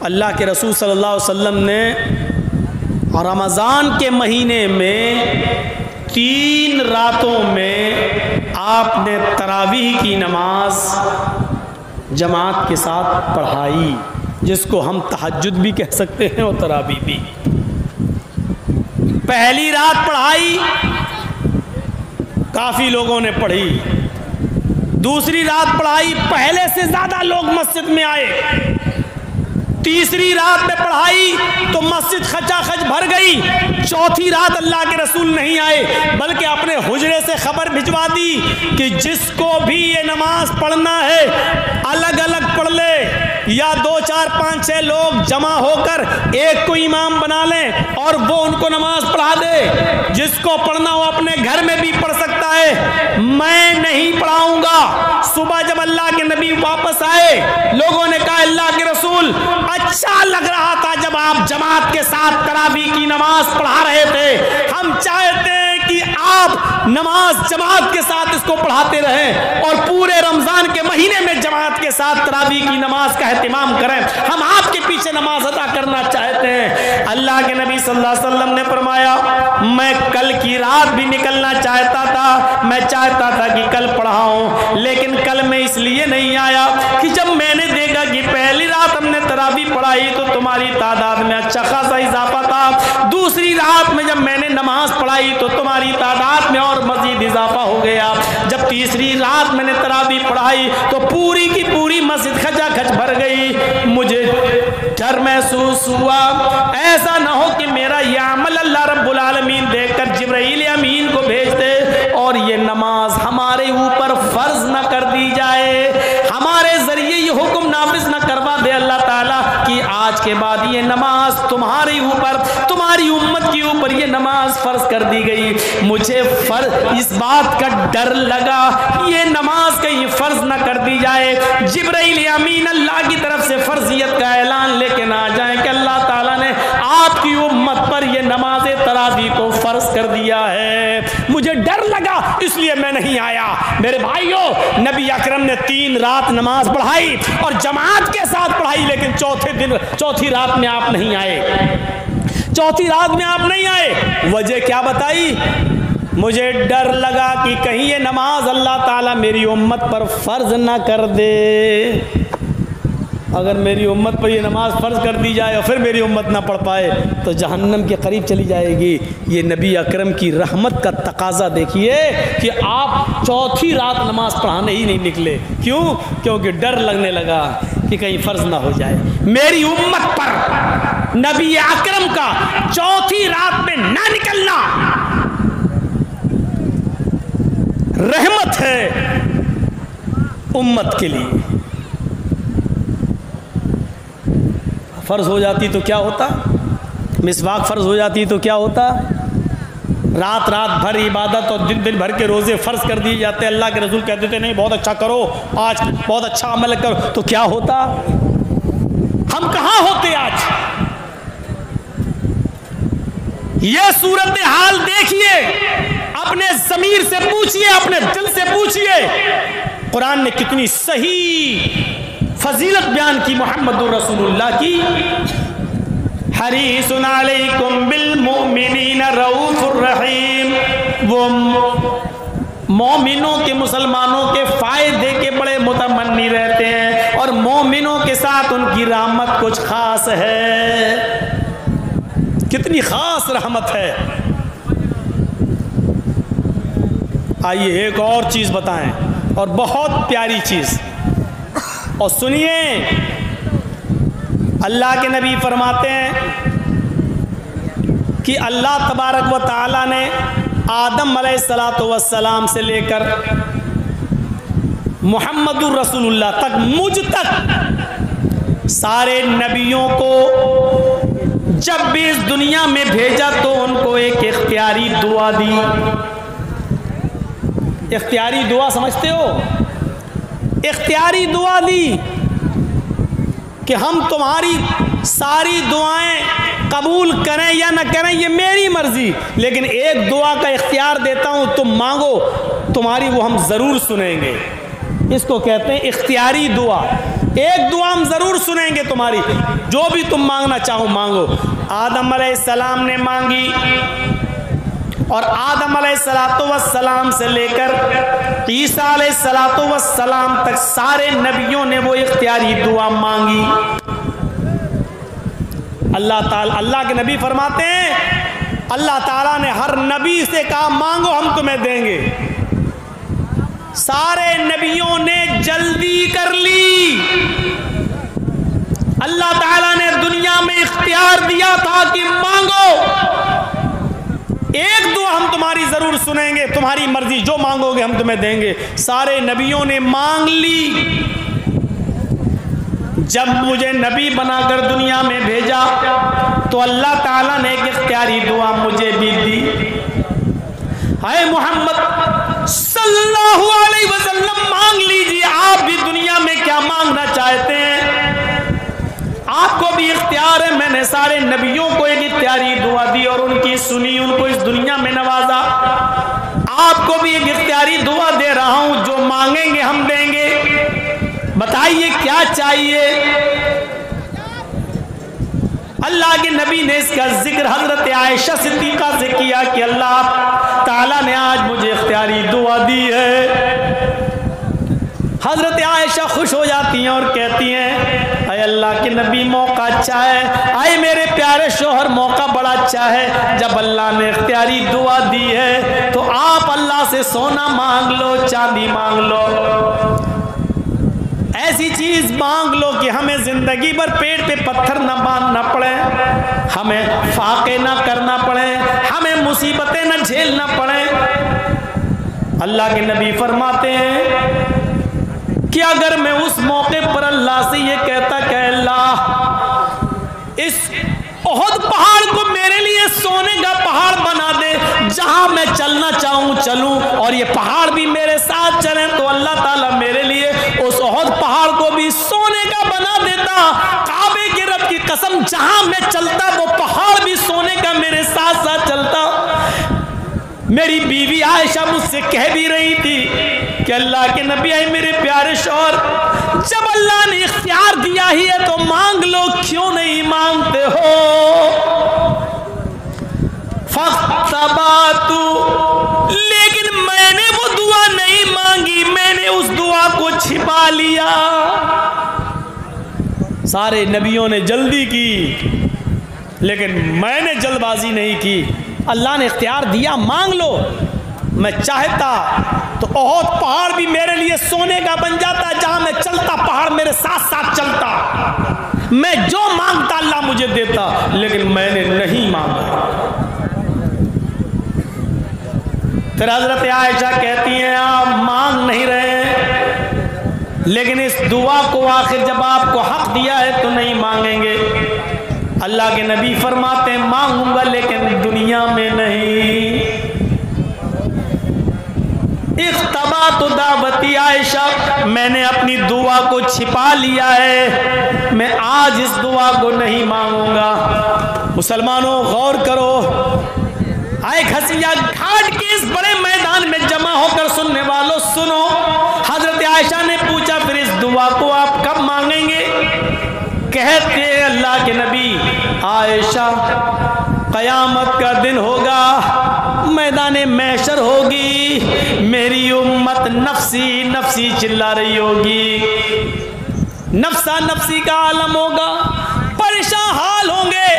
अल्लाह के रसूल सल्लल्लाहु अलैहि वसल्लम ने रमज़ान के महीने में 3 रातों में आपने तरावीह की नमाज जमात के साथ पढ़ाई, जिसको हम तहज्जुद भी कह सकते हैं और तरावीह भी। पहली रात पढ़ाई, काफ़ी लोगों ने पढ़ी। दूसरी रात पढ़ाई, पहले से ज़्यादा लोग मस्जिद में आए। तीसरी रात में पढ़ाई तो मस्जिद खचाखच भर गई। चौथी रात अल्लाह के रसूल नहीं आए, बल्कि अपने हुजरे से खबर भिजवा दी कि जिसको भी ये नमाज पढ़ना है अलग अलग पढ़ ले, या 2, 4, 5, 6 लोग जमा होकर एक को इमाम बना लें और वो उनको नमाज पढ़ा दे। जिसको पढ़ना हो अपने घर में भी पढ़ सकता है, मैं नहीं पढ़ाऊंगा। सुबह जब अल्लाह के नबी वापस आए, लोगों ने कहा अल्लाह के रसूल, अच्छा लग रहा था जब आप जमात के साथ तरावीह की नमाज पढ़ा रहे थे। हम चाहते हैं कि आप नमाज जमात के साथ इसको पढ़ाते रहें और पूरे रमजान के महीने में जमात के साथ तरावीह की नमाज का एहतिमाम करें। हम आपके पीछे नमाज अदा करना चाहते हैं। अल्लाह के नबी सल्लल्लाहु अलैहि वसल्लम ने फरमाया, मैं कल की रात भी निकलना चाहता था, मैं चाहता था कि कल पढ़ाऊं, लेकिन कल मैं इसलिए नहीं आया कि जब मैंने देखा कि पहली रात हमने तरावीह पढ़ाई तो तुम्हारी तादाद में अच्छा खासा इजाफा था, दूसरी रात में जब मैंने नमाज पढ़ाई तो तुम्हारी तादाद में और मजीद इजाफा हो गया, जब तीसरी रात मैंने तरावीह पढ़ाई तो पूरी की पूरी मस्जिद खचाखच भर गई। मुझे डर महसूस हुआ ऐसा ना हो कि मेरा ये अमल अल्लाह रब्बुल आलमीन देखकर जिब्राइल अमीन को भेज दे और ये नमाज हमारे ऊपर फर्ज न कर दी जाए, हमारे जरिए ये हुक्म नाफिज न करवा दे अल्लाह ताला कि आज के बाद ये नमाज तुम्हारे ऊपर, तुम्हारी उम्मत के ऊपर ये नमाज फर्ज कर दी गई। मुझे इस बात का डर लगा ये नमाज कहीं फर्ज न कर दी जाए, जिब्राइल अमीन अल्लाह की तरफ से फर्जियत का ऐलान लेके ना आ जाए कि अल्लाह ताला ने आपकी उम्मत पर ये नमाज तरावीह को फर्ज कर दिया है। मुझे डर लगा, इसलिए मैं नहीं आया। मेरे भाइयों, नबी अकरम ने 3 रात नमाज पढ़ाई और जमात के साथ पढ़ाई, लेकिन चौथी रात में आप नहीं आए। चौथी रात में आप नहीं आए, वजह क्या बताई? मुझे डर लगा कि कहीं ये नमाज अल्लाह ताला मेरी उम्मत पर फर्ज ना कर दे। अगर मेरी उम्मत पर ये नमाज फ़र्ज़ कर दी जाए और फिर मेरी उम्मत ना पढ़ पाए तो जहन्नम के करीब चली जाएगी। ये नबी अकरम की रहमत का तकाज़ा देखिए कि आप चौथी रात नमाज पढ़ाने ही नहीं निकले। क्यों? क्योंकि डर लगने लगा कि कहीं फ़र्ज़ ना हो जाए। मेरी उम्मत पर नबी अकरम का चौथी रात में ना निकलना रहमत है उम्मत के लिए। फ़र्ज़ हो जाती तो क्या होता? मिसवाक फ़र्ज़ हो जाती तो क्या होता? रात भर इबादत और दिन भर के रोज़े फ़र्ज़ कर दिए जाते। अल्लाह के रसूल कहते थे नहीं बहुत अच्छा करो, आज बहुत अच्छा अमल करो, तो क्या होता? हम कहाँ होते आज? ये सूरत हाल देखिए, अपने ज़मीर से पूछिए, अपने दिल से पूछिए, कुरान ने कितनी सही फजीलत बयान की मोहम्मदुर रसूलुल्लाह की। हरीसुन अलैकुम बिल मुमिनीन रऊफुर रहीम। वो मोमिनों के, मुसलमानों के फ़ायदे के बड़े मुतमन्नी रहते हैं और मोमिनों के साथ उनकी रहमत कुछ ख़ास है। कितनी ख़ास रहमत है। आइए एक और चीज़ बताएं, और बहुत प्यारी चीज़, और सुनिए। अल्लाह के नबी फरमाते हैं कि अल्लाह तबारक व तआला ने आदम अलैहिस्सलातु वस्सलाम से लेकर मुहम्मदुर रसूलुल्लाह तक, मुझ तक सारे नबियों को जब भी इस दुनिया में भेजा तो उनको एक इख्तियारी दुआ दी। इख्तियारी दुआ समझते हो? इख्तियारी दुआ दी कि हम तुम्हारी सारी दुआएं कबूल करें या न करें ये मेरी मर्जी, लेकिन एक दुआ का इख्तियार देता हूं, तुम मांगो, तुम्हारी वो हम ज़रूर सुनेंगे। इसको कहते हैं इख्तियारी दुआ। एक दुआ हम जरूर सुनेंगे तुम्हारी, जो भी तुम मांगना चाहो मांगो। आदम अलैहिस्सलाम ने मांगी और आदम अलैहिस्सलाम से लेकर ईसा अलैहिस्सलाम तक सारे नबियों ने वो इख्तियारी दुआ मांगी। अल्लाह के नबी फरमाते हैं अल्लाह ताला ने हर नबी से कहा मांगो हम तुम्हें देंगे। सारे नबियों ने जल्दी कर ली। अल्लाह ताला ने दुनिया में इख्तियार दिया था कि मांगो, एक दुआ हम तुम्हारी जरूर सुनेंगे, तुम्हारी मर्जी जो मांगोगे हम तुम्हें देंगे। सारे नबियों ने मांग ली। जब मुझे नबी बनाकर दुनिया में भेजा तो अल्लाह ताला ने एक इख्तियारी दुआ मुझे भी दी। हाय मोहम्मद सल्लल्लाहु अलैहि वसल्लम मांग लीजिए, आप भी दुनिया में क्या मांगना चाहते हैं, आपको भी इख्तियार है। मैंने सारे नबियों को एक इख्तियारी दुआ दी और उनकी सुनी, उनको इस दुनिया में नवाजा। आपको भी एक इख्तियारी दुआ दे रहा हूं, जो मांगेंगे हम देंगे। बताइए क्या चाहिए। अल्लाह के नबी ने इसका जिक्र हजरत आयशा सिद्दीका से किया कि अल्लाह ताला ने आज मुझे इख्तियारी दुआ दी है। हजरत आयशा खुश हो जाती हैं और कहती हैं अय अल्लाह के नबी मौका अच्छा है, आए मेरे प्यारे शोहर मौका बड़ा अच्छा है। जब अल्लाह ने इख्तियारी दुआ दी है तो आप अल्लाह से सोना मांग लो, चांदी मांग लो, ऐसी चीज मांग लो कि हमें जिंदगी भर पेट पे पत्थर न बांधना पड़े, हमें फाके ना करना पड़े, हमें मुसीबतें न झेलना पड़े। अल्लाह के नबी फरमाते हैं कि अगर मैं उस मौके पर अल्लाह से ये कहता कि अल्लाह इस ओहद पहाड़ को मेरे लिए सोने का पहाड़ बना दे, जहां मैं चलना चाहूं चलूं और ये पहाड़ भी मेरे साथ चले, तो अल्लाह ताला मेरे लिए उस ओहद पहाड़ को भी सोने का बना देता। काबे के रब की कसम, जहां मैं चलता वो पहाड़ भी सोने का मेरे साथ साथ चलता। मेरी बीवी आयशा मुझसे कह भी रही थी कि अल्लाह के नबी आए मेरे प्यारे शौहर, जब अल्लाह ने इख्तियार दिया ही है तो मांग लो, क्यों नहीं मांगते हो। फख्तबातु, लेकिन मैंने वो दुआ नहीं मांगी, मैंने उस दुआ को छिपा लिया। सारे नबियों ने जल्दी की लेकिन मैंने जल्दबाजी नहीं की। अल्लाह ने इख्तियार दिया मांग लो, मैं चाहता तो ओहद पहाड़ भी मेरे लिए सोने का बन जाता, जहां मैं चलता पहाड़ मेरे साथ साथ चलता, मैं जो मांगता अल्लाह मुझे देता, लेकिन मैंने नहीं मांगा। फिर हजरत आयशा कहती हैं आप मांग नहीं रहे, लेकिन इस दुआ को आखिर जब आपको हक दिया है तो नहीं मांगेंगे। अल्लाह के नबी फरमाते हैं मांगूंगा लेकिन दुनिया में नहीं। इख्तबा तो दावती आयशा, मैंने अपनी दुआ को छिपा लिया है, मैं आज इस दुआ को नहीं मांगूंगा। मुसलमानों गौर करो, आए घसिया घाट के इस बड़े मैदान में जमा होकर सुनने वालों सुनो। हजरत आयशा ने पूछा फिर इस दुआ को आप कब मांगेंगे। कहते अल्लाह के नबी आयशा कयामत का दिन होगा, मैदान महशर होगी, मेरी उम्मत नफसी नफसी चिल्ला रही होगी, नफसा नफसी का आलम होगा, परेशान हाल होंगे।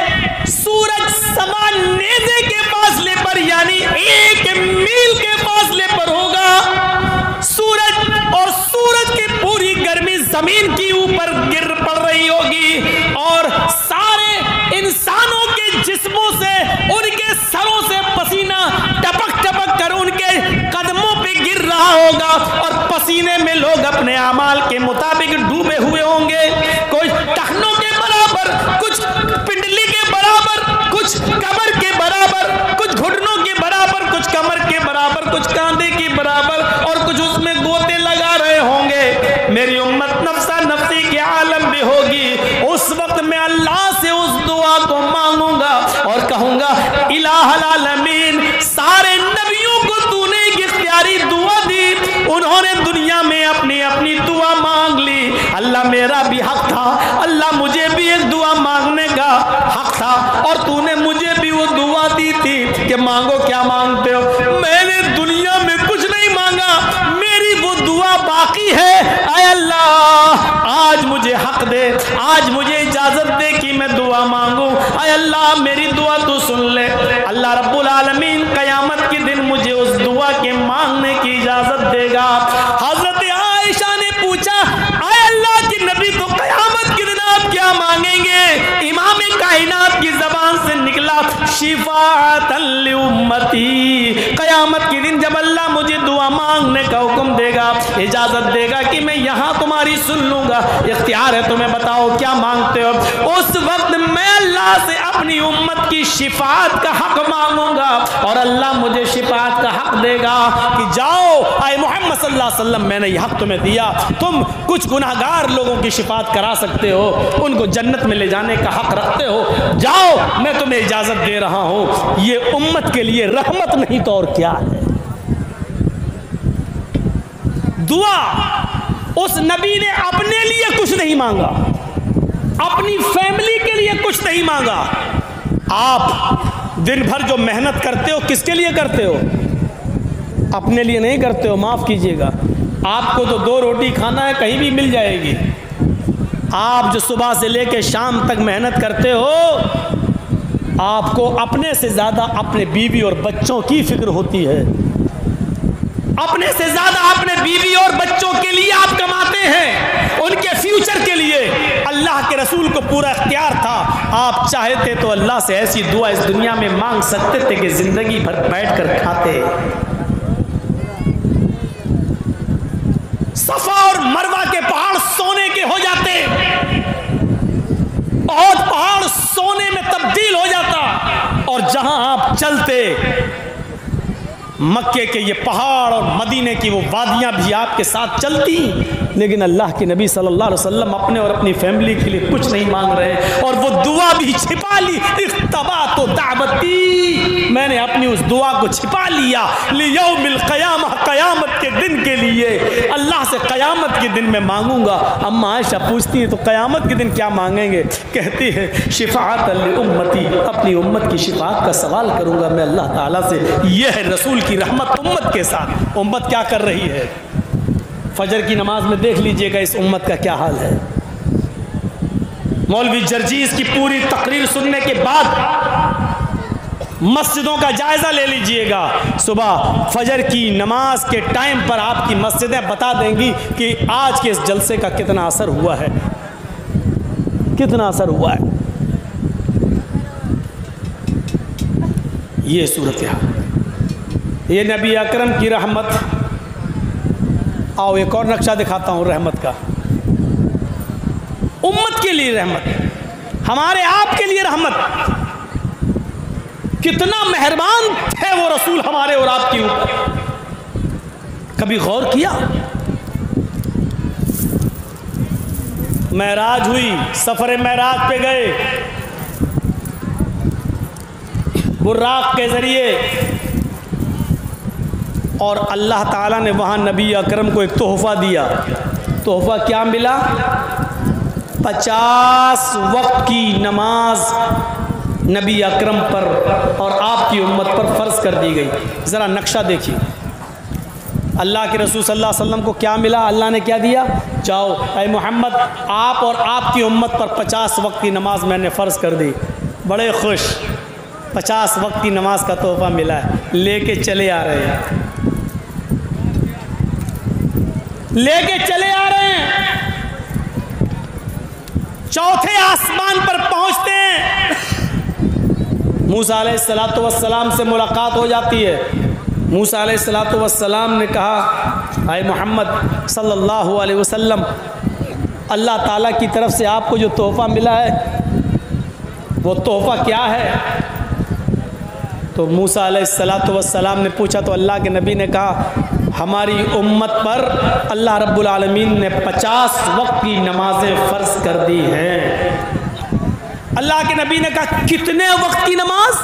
सूरज समान नेज़े के फासले पर यानी 1 मील के फासले पर होगा सूरज, और सूरज की पूरी गर्मी जमीन की ऊपर गिर पड़ रही होगी और सारे इंसानों के जिस्मों से उनके सरों से पसीना टपक टपक कर उनके कदमों पे गिर रहा होगा और पसीने में लोग अपने अमाल के मुताबिक डूबे हुए होंगे। कुछ टखनों के बराबर, कुछ पिंडली के बराबर, कुछ कमर के बराबर, कुछ घुटनों के बराबर, कुछ कमर के बराबर, कुछ कांधे के बराबर और कुछ उसमें गोते लगा रहे होंगे। मेरी उम्मत नफसा नफसी के आलम में होगी। उस वक्त मैं अल्लाह से उस दुआ को मांगूंगा और कहूंगा इलाहुल आलमीन, सारे नबियों को तूने एक इख्तियारी दुआ दी, उन्होंने दुनिया में अपनी अपनी दुआ मांग ली, अल्लाह मेरा मेरा भी हक था, अल्लाह मुझे भी एक दुआ मांगने का हक था, और तूने मुझे भी वो दुआ दी थी कि मांगो क्या मांगते हो। मैंने दुनिया में कुछ नहीं मांगा, मेरी वो दुआ बाकी है। आय अल्लाह आज मुझे हक दे, आज मुझे इजाजत दे कि मैं दुआ मांगू। आय अल्लाह मेरी दुआ तू सुन ले। अल्लाह रब्बुल आलमीन क़यामत के दिन मुझे उस दुआ के मांगने की इजाजत देगा। हजरत आयशा ने पूछा, आय अल्लाह के नबी तो क़यामत के दिन आप क्या मांगेंगे? इमाम कायनात की जबान से निकला, शिफाअतन लि उम्मती। क़यामत के दिन जब अल्लाह मुझे दुआ मांगने का हुक्म देगा, इजाजत देगा कि मैं यहाँ तुम्हारी सुन लूंगा, इख्तियार है तुम्हें, बताओ क्या मांगते हो। उस वक्त मैं अल्लाह से अपनी उम्मत की शिफाअत का हक मांगूंगा, और अल्लाह मुझे शिफाअत का हक देगा कि जाओ आए मोहम्मद सल्लल्लाहु अलैहि वसल्लम, मैंने यह हक तुम्हें दिया, तुम कुछ गुनाहगार लोगों की शिफाअत करा सकते हो, उनको जन्नत में ले जाने का हक रखते हो, जाओ मैं तुम्हें इजाजत दे रहा हूं। ये उम्मत के लिए रहमत नहीं तो और क्या है। दुआ उस नबी ने अपने लिए कुछ नहीं मांगा, अपनी फैमिली के लिए कुछ नहीं मांगा। आप दिन भर जो मेहनत करते हो किसके लिए करते हो? अपने लिए नहीं करते हो, माफ कीजिएगा। आपको तो 2 रोटी खाना है, कहीं भी मिल जाएगी। आप जो सुबह से लेकर शाम तक मेहनत करते हो, आपको अपने से ज़्यादा अपने बीवी और बच्चों की फिक्र होती है। अपने से ज़्यादा अपने बीवी और बच्चों के लिए आप कमाते हैं, उनके फ्यूचर के लिए। अल्लाह के रसूल को पूरा इख्तियार था, आप चाहते तो अल्लाह से ऐसी दुआ इस दुनिया में मांग सकते थे कि ज़िंदगी भर बैठ कर खाते। सफा और मरवा के पहाड़ सोने के हो जाते, बहुत पहाड़ सोने में तब्दील हो जाता, और जहां आप चलते मक्के के ये पहाड़ और मदीने की वो वादियां भी आपके साथ चलती। लेकिन अल्लाह के नबी सल्लल्लाहु अलैहि वसल्लम अपने और अपनी फैमिली के लिए कुछ नहीं मांग रहे, और वो दुआ भी छिपा ली। इख्तबा तो दावती, मैंने अपनी उस दुआ को छिपा लिया। लियौमिल क़यामा, क़यामत के दिन के लिए, अल्लाह से क़यामत के दिन मैं मांगूंगा। अम्मा आयशा पूछती है तो क़यामत के दिन क्या मांगेंगे? कहती है शिफ़ाअतन लि उम्मती, अपनी उम्मत की शिफ़ाअत का सवाल करूंगा मैं अल्लाह ताला से। यह है रसूल की रहमत उम्मत के साथ। उम्मत क्या कर रही है? फजर की नमाज में देख लीजिएगा इस उम्मत का क्या हाल है। मौलवी जर्जीस की पूरी तकरीर सुनने के बाद मस्जिदों का जायजा ले लीजिएगा। सुबह फजर की नमाज के टाइम पर आपकी मस्जिदें बता देंगी कि आज के इस जलसे का कितना असर हुआ है, कितना असर हुआ है। ये सूरत हाल, ये नबी अकरम की रहमत। आओ एक और नक्शा दिखाता हूँ रहमत का। उम्मत के लिए रहमत, हमारे आप के लिए रहमत। कितना मेहरबान थे वो रसूल हमारे और आपके ऊपर। कभी गौर किया? मेराज हुई, सफर मेराज पे गए, बुर्राक के जरिए, और अल्लाह ताला ने वहाँ नबी अकरम को एक तोहफ़ा दिया। तोहफ़ा क्या मिला? 50 वक्त की नमाज नबी अकरम पर और आपकी उम्मत पर फ़र्ज़ कर दी गई। ज़रा नक्शा देखिए, अल्लाह के रसूल सल्लल्लाहु अलैहि वसल्लम को क्या मिला? अल्लाह ने क्या दिया? जाओ ऐ मोहम्मद, आप और आपकी उम्मत पर 50 वक्त की नमाज मैंने फ़र्ज़ कर दी। बड़े खुश, 50 वक्त की नमाज का तोहफ़ा मिला है। लेके चले आ रहे हैं, लेके चले आ रहे हैं। चौथे आसमान पर पहुंचते हैं, मूसा अलैहिस्सलातु वस्सलाम से मुलाकात हो जाती है। मूसा अलैहिस्सलातु वस्सलाम ने कहा, आए मोहम्मद सल्लल्लाहु अलैहि वसल्लम, अल्लाह ताला की तरफ से आपको जो तोहफ़ा मिला है वो तोहफ़ा क्या है? तो मूसा अलैहिस्सलातु वस्सलाम ने पूछा तो अल्लाह के नबी ने कहा, हमारी उम्मत पर अल्लाह रब्बुल आलमीन ने 50 वक्त की नमाजें फ़र्ज़ कर दी हैं। अल्लाह के नबी ने कहा, कितने वक्त की नमाज?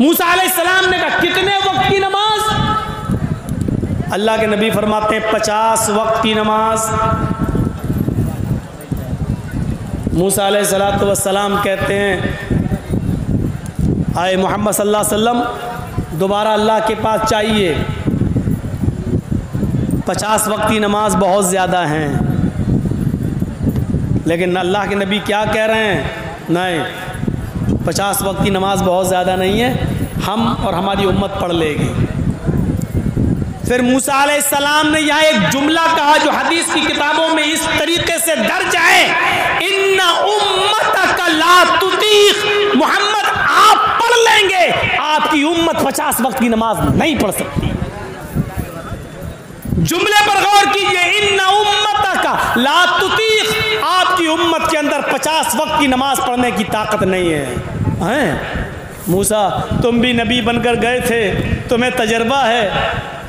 मूसा अलैहिस्सलाम ने कहा, कितने वक्त की नमाज? अल्लाह के नबी फरमाते हैं 50 वक्त की नमाज। मूसा अलैहिस्सलातु वस्सलाम कहते हैं, आए मोहम्मद सल्लल्लाहु अलैहि वसल्लम दोबारा अल्लाह के पास चाहिए, 50 वक्त की नमाज बहुत ज़्यादा हैं। लेकिन अल्लाह के नबी क्या कह रहे हैं, नहीं 50 वक्त की नमाज बहुत ज़्यादा नहीं है, हम और हमारी उम्मत पढ़ लेगी। फिर मूसा अलैहिस्सलाम ने यहाँ एक जुमला कहा जो हदीस की किताबों में इस तरीके से दर्ज है, इन्ना उम्मतक ला तुतीख, मोहम्मद आप पढ़ लेंगे, आपकी उम्मत 50 वक्त की नमाज नहीं पढ़ सकती। जुमले पर गौर कीजिए, इन्ना उम्मतक ला तुतीख, आपकी उम्मत के अंदर 50 वक्त की नमाज पढ़ने की ताकत नहीं है। मूसा तुम भी नबी बनकर गए थे, तुम्हें तजर्बा है,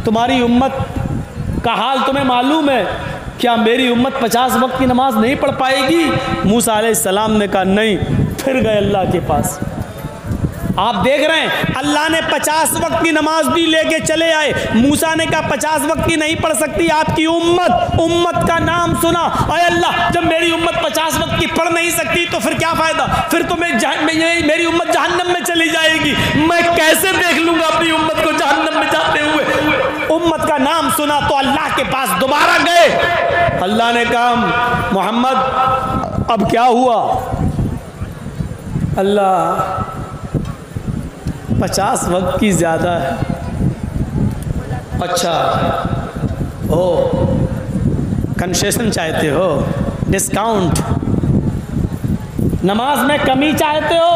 तुम्हारी उम्मत का हाल तुम्हें मालूम है, क्या मेरी उम्मत 50 वक्त की नमाज नहीं पढ़ पाएगी? मूसा अलैहिस्सलाम ने कहा नहीं। फिर गए अल्लाह के पास। आप देख रहे हैं अल्लाह ने 50 वक्त की नमाज भी लेके चले आए। मूसा ने कहा 50 वक्त की नहीं पढ़ सकती आपकी उम्मत का नाम सुना, अरे अल्लाह जब मेरी उम्मत 50 वक्त की पढ़ नहीं सकती तो फिर क्या फ़ायदा, फिर तो मेरी उम्मत जहन्नम में चली जाएगी, मैं कैसे देख लूँगा अपनी उम्मत को जहन्नम में जाते हुए। उम्मत का नाम सुना तो अल्लाह के पास दोबारा गए। अल्लाह ने कहा मोहम्मद अब क्या हुआ? अल्लाह 50 वक्त की ज़्यादा है। अच्छा ओ कंसेशन चाहते हो, डिस्काउंट, नमाज में कमी चाहते हो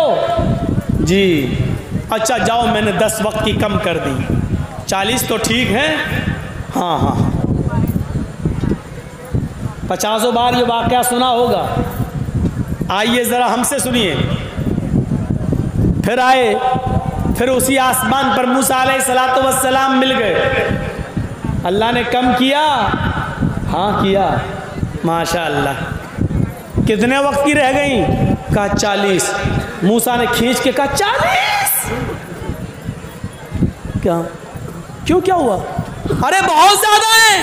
जी? अच्छा जाओ मैंने 10 वक्त की कम कर दी, 40 तो ठीक है, हाँ हाँ 50 बार ये वाक़या सुना होगा। आइए ज़रा हमसे सुनिए। फिर आए, फिर उसी आसमान पर मूसा अलैहिस्सलातु वस्सलाम मिल गए। अल्लाह ने कम किया, हाँ किया, माशाअल्लाह। कितने वक्त की रह गई? कहा 40। मूसा ने खींच के कहा 40? क्या क्यों, क्या हुआ? अरे बहुत ज़्यादा है।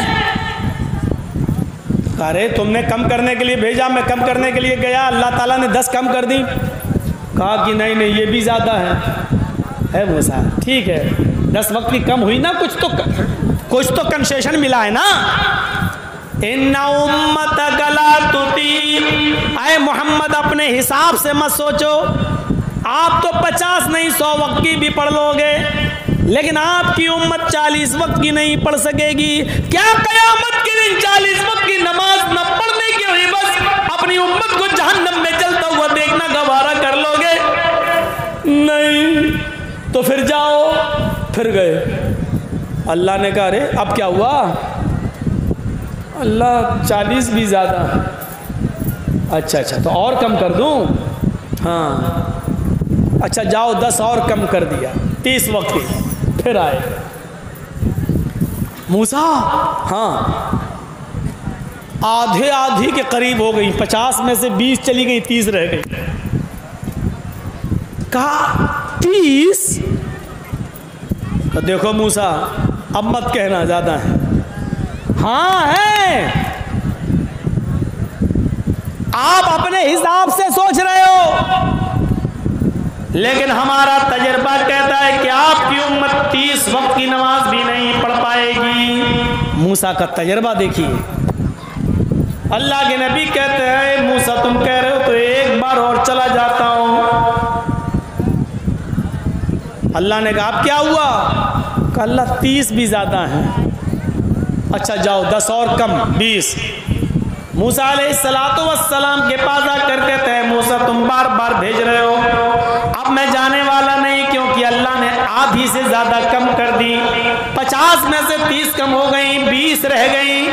अरे तुमने कम करने के लिए भेजा, मैं कम करने के लिए गया, अल्लाह ताला ने 10 कम कर दी। कहा कि नहीं नहीं ये भी ज़्यादा है मूसा, ठीक है 10 वक्त की कम हुई ना, कुछ तो कंसेशन मिला है ना। इन्ना उम्मतक ला तुतीक, आए मोहम्मद अपने हिसाब से मत सोचो, आप तो 50 नहीं 100 वक्त की भी पढ़ लोगे, लेकिन आपकी उम्मत 40 वक्त की नहीं पढ़ सकेगी। क्या क़यामत के दिन 40 वक्त की नमाज न पढ़ने की वजह बस अपनी उम्मत को जहन्नम में जलता हुआ देखना गवारा कर लोगे? नहीं। तो फिर जाओ, फिर गए। अल्लाह ने कहा अरे अब क्या हुआ? अल्लाह 40 भी ज़्यादा। अच्छा तो और कम कर दूं? हाँ अच्छा जाओ 10 और कम कर दिया, 30 वक्त की। फिर आए मूसा, हाँ आधी के करीब हो गई, 50 में से 20 चली गई, 30 रह गई। कहा 30? देखो मूसा अब मत कहना ज़्यादा है। हाँ है, आप अपने हिसाब से सोच रहे हो, लेकिन हमारा तजर्बा कहता है कि आपकी उम्मत 30 वक्त की नमाज भी नहीं पढ़ पाएगी। मूसा का तजर्बा देखिए। अल्लाह के नबी कहते हैं मूसा तुम कह रहे हो तो एक बार और चला जाता हूं। अल्लाह ने कहा अब क्या हुआ? कहा अल्लाह 30 भी ज़्यादा है। अच्छा जाओ 10 और कम, 20। मूसा अलैहिस्सलातु वस्सलाम के पास आकर कहते हैं मूसा तुम बार बार भेज रहे हो, अब मैं जाने वाला नहीं, क्योंकि अल्लाह ने आधी से ज़्यादा कम कर दी। 50 में से 30 कम हो गई, 20 रह गई।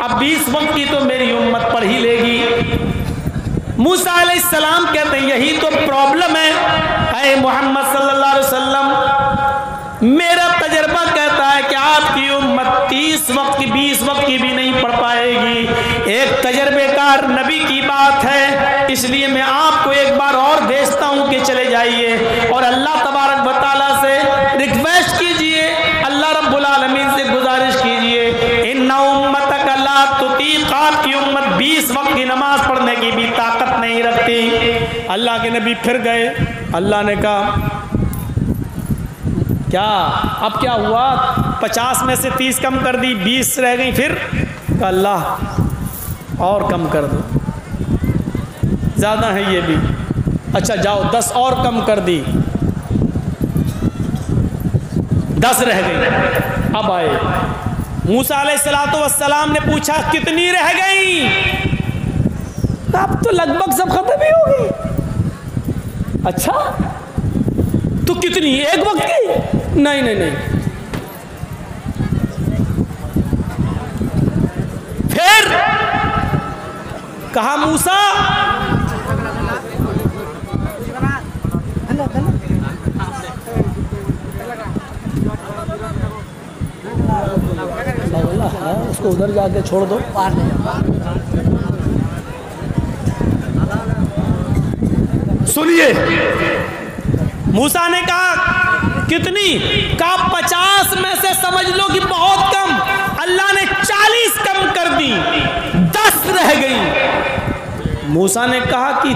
अब 20 वक्त की तो मेरी उम्मत पढ़ ही लेगी। मूसा अलैहिस्सलाम कहते हैं यही तो प्रॉब्लम है। ऐ मोहम्मद सल्लल्लाहु अलैहि वसल्लम, मेरा तजर्बा कहता है कि आपकी उम्मत 30 वक्त की 20 वक्त की भी नहीं पढ़ पाएगी। एक तजर्बेकार नबी की बात है, इसलिए मैं आपको एक बार और भेजता हूं कि चले जाइए और अल्लाह तबारक व तआला से रिक्वेस्ट कीजिए, अल्लाह रब्बुल आलमीन से गुजारिश कीजिए, इन्ना उम्मतक ला तुतीक, आपकी उम्मत 20 वक्त की नमाज पढ़ने की भी ताकत नहीं रखती। अल्लाह के नबी फिर गए। अल्लाह ने कहा क्या अब क्या हुआ? 50 में से 30 कम कर दी, 20 रह गई। फिर अल्लाह और कम कर दो, ज़्यादा है ये भी। अच्छा जाओ 10 और कम कर दी, 10 रह गई। अब आए मूसा अलैहिस्सलातु वस्सलाम ने पूछा कितनी रह गई? अब तो लगभग सब खत्म ही हो गई। अच्छा तो कितनी? एक वक्त की? नहीं नहीं नहीं। फिर कहा मूसा उसको उधर जाके छोड़ दो। सुनिए, मूसा ने कहा कितनी? कहा 50 में से समझ लो कि बहुत कम। अल्लाह ने 40 कम कर दी, 10 रह गई। मूसा ने कहा कि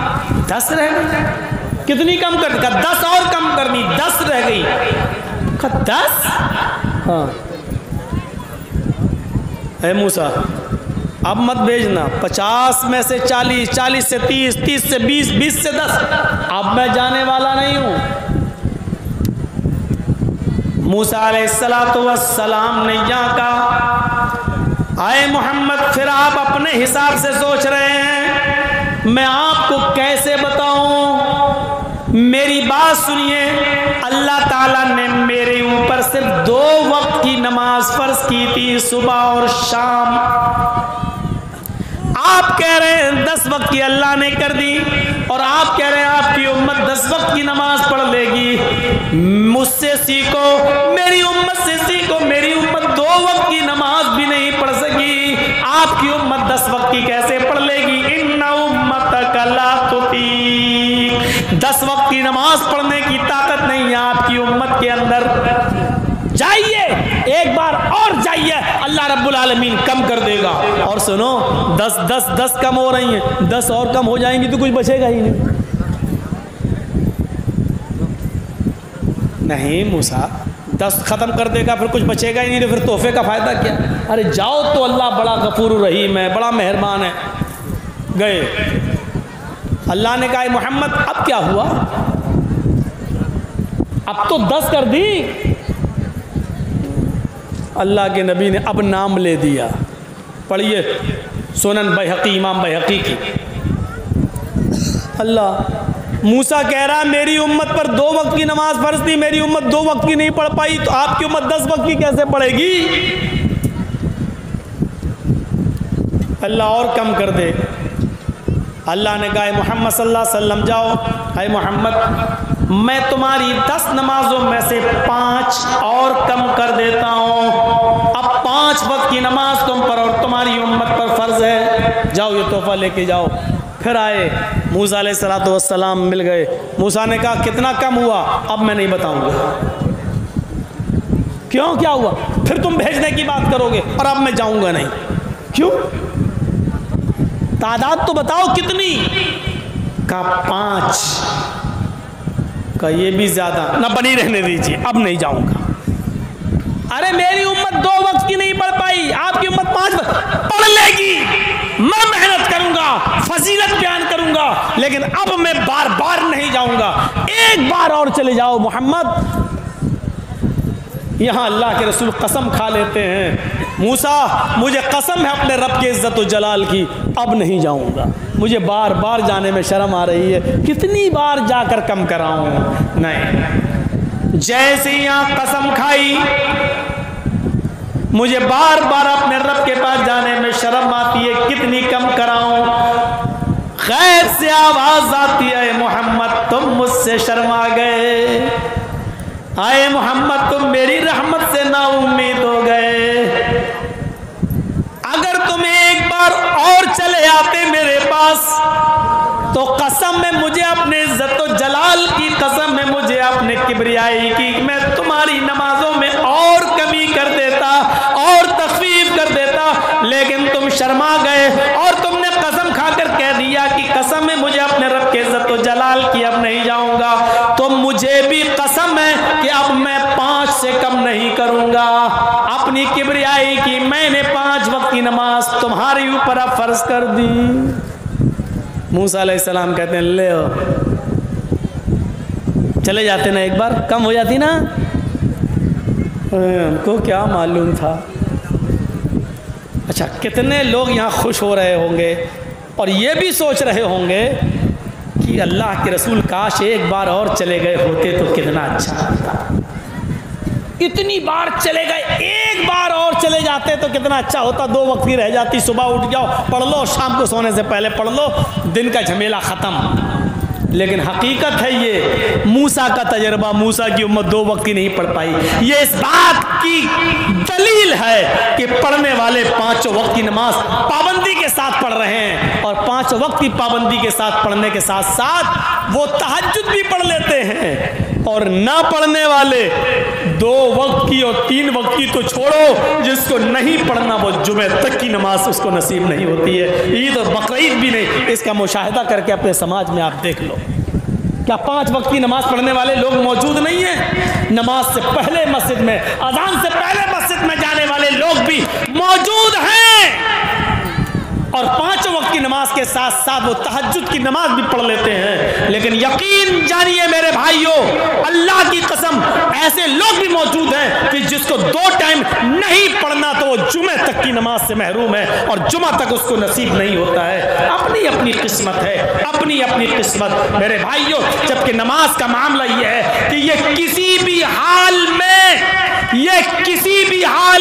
10 रह गई? कितनी कम कर दी? कहा 10 और कम कर दी, 10 रह गई। कहा 10? हाँ। है मूसा अब मत भेजना। 50 में से 40, 40 से 30, 30 से 20, 20 से 10। अब मैं जाने वाला नहीं हूं। मूसा अलैहिस्सलातु वस्सलाम ने यहाँ कहा आए मोहम्मद, फिर आप अपने हिसाब से सोच रहे हैं, मैं आपको कैसे बताऊं? मेरी बात सुनिए। अल्लाह ताला ने मेरे ऊपर सिर्फ 2 वक्त की नमाज फर्ज की थी, सुबह और शाम। आप कह रहे हैं 10 वक्त की अल्लाह ने कर दी, और आप कह रहे हैं आपकी उम्मत 10 वक्त की नमाज पढ़ लेगी। मुझसे सीखो, मेरी उम्मत से सीखो। मेरी उम्मत 2 वक्त की नमाज भी नहीं पढ़ सकी, आपकी उम्मत 10 वक्त की कैसे पढ़ लेगी? इन्ना उम्मतक ला तुतीक। 10 वक्त की नमाज पढ़ने की ताकत नहीं है आपकी उम्मत के अंदर। जाइए एक बार और जाइए, अल्लाह रब्बुल आलमीन कम कर देगा। और सुनो 10 10 10 कम हो रही हैं, 10 और कम हो जाएंगी तो कुछ बचेगा ही नहीं। नहीं मूसा 10 खत्म कर देगा फिर कुछ बचेगा ही नहीं, तो फिर तोहफे का फायदा क्या? अरे जाओ तो अल्लाह बड़ा गफूर रहीम है, बड़ा मेहरबान है। गए। अल्लाह ने कहा मोहम्मद अब क्या हुआ? अब तो 10 कर दी। अल्लाह के नबी ने अब नाम ले दिया। पढ़िए सुनन बैहक़ी, इमाम बैहक़ी की। अल्लाह मूसा कह रहा है मेरी उम्मत पर 2 वक्त की नमाज फर्ज थी, मेरी उम्मत 2 वक्त की नहीं पढ़ पाई, तो आपकी उम्मत 10 वक्त की कैसे पढ़ेगी? अल्लाह और कम कर दे। अल्लाह ने कहा मोहम्मद सल्लल्लाहु अलैहि वसल्लम जाओ, है मोहम्मद मैं तुम्हारी 10 नमाजों में से 5 और कम कर देता हूँ। अब 5 वक्त की नमाज तुम पर और तुम्हारी उम्मत पर फर्ज है। जाओ ये तोहफा लेके जाओ। फिर आए मूसा अलैहिस्सलातु वस्सलाम मिल गए। मूसा ने कहा कितना कम हुआ? अब मैं नहीं बताऊंगा। क्यों, क्या हुआ? फिर तुम भेजने की बात करोगे और अब मैं जाऊंगा नहीं। क्यों? तादाद तो बताओ कितनी? का 5। का ये भी ज्यादा ना, बनी रहने दीजिए, अब नहीं जाऊंगा। अरे मेरी उम्मत 2 वक्त की नहीं पढ़ पाई, आपकी उम्मत 5 वक्त पढ़ लेगी। मैं मेहनत करूंगा, फजीलत बयान करूंगा, लेकिन अब मैं बार बार नहीं जाऊंगा। एक बार और चले जाओ मोहम्मद। यहां अल्लाह के रसूल कसम खा लेते हैं, मूसा मुझे कसम है अपने रब के इज्जत और जलाल की, अब नहीं जाऊंगा। मुझे बार बार जाने में शर्म आ रही है, कितनी बार जाकर कम कराऊं? नहीं, जैसे यहाँ कसम खाई मुझे बार बार अपने रब के पास जाने में शर्म आती है, कितनी कम कराऊं? गैर से आवाज आती है मोहम्मद तुम मुझसे शर्मा गए, आए मोहम्मद तुम मेरी रहमत से नाउम्मीद हो गए। अगर तुम एक बार और चले आते मेरे पास तो कसम में मुझे अपने इज्जत और जलाल की कसम में मुझे अपने किबरियाई की, मैं तुम्हारी नमाजों में और कमी कर देता और तखफीफ कर देता, लेकिन तुम शर्मा गए और तुमने कसम खाकर कह दिया कि कसम है मुझे अपने रब के इज्जत व जलाल की, अब नहीं जाऊंगा, तो मुझे भी कसम है कि अब मैं 5 से कम नहीं करूंगा। अपनी किबरियाई की मैंने 5 वक्त की नमाज तुम्हारे ऊपर अब फर्ज कर दी। मूसा अलैहिस्सलाम कहते हैं ले चले जाते ना, एक बार कम हो जाती ना, हमको क्या मालूम था। अच्छा, कितने लोग यहाँ खुश हो रहे होंगे और ये भी सोच रहे होंगे कि अल्लाह के रसूल काश एक बार और चले गए होते तो कितना अच्छा होता। इतनी बार चले गए, एक बार और चले जाते तो कितना अच्छा होता। 2 वक्त की रह जाती, सुबह उठ जाओ पढ़ लो, शाम को सोने से पहले पढ़ लो, दिन का झमेला ख़त्म। लेकिन हकीकत है ये मूसा का तजर्बा, मूसा की उम्मत 2 वक्त की नहीं पढ़ पाई। ये इस बात की दलील है कि पढ़ने वाले 5 वक्त की नमाज पाबंदी के साथ पढ़ रहे हैं, और 5 वक्त की पाबंदी के साथ पढ़ने के साथ साथ वो तहज्जुद भी पढ़ लेते हैं। और ना पढ़ने वाले 2 वक्त की और 3 वक्त की तो छोड़ो, जिसको नहीं पढ़ना वो जुमे तक की नमाज उसको नसीब नहीं होती है, ईद और बकरीद भी नहीं। इसका मुशाहिदा करके अपने समाज में आप देख लो, क्या 5 वक्त की नमाज पढ़ने वाले लोग मौजूद नहीं हैं? नमाज से पहले मस्जिद में, अजान से पहले मस्जिद में जाने वाले लोग भी मौजूद हैं, और 5 वक्त की नमाज के साथ साथ वो तहज्जुद की नमाज भी पढ़ लेते हैं। लेकिन यकीन जानिए मेरे भाइयों, अल्लाह की कसम, ऐसे लोग भी मौजूद हैं कि जिसको 2 टाइम नहीं पढ़ना तो वो जुमे तक की नमाज से महरूम है, और जुमा तक उसको नसीब नहीं होता है। अपनी अपनी किस्मत है, अपनी अपनी किस्मत मेरे भाइयों। जबकि नमाज का मामला ये है कि ये किसी भी हाल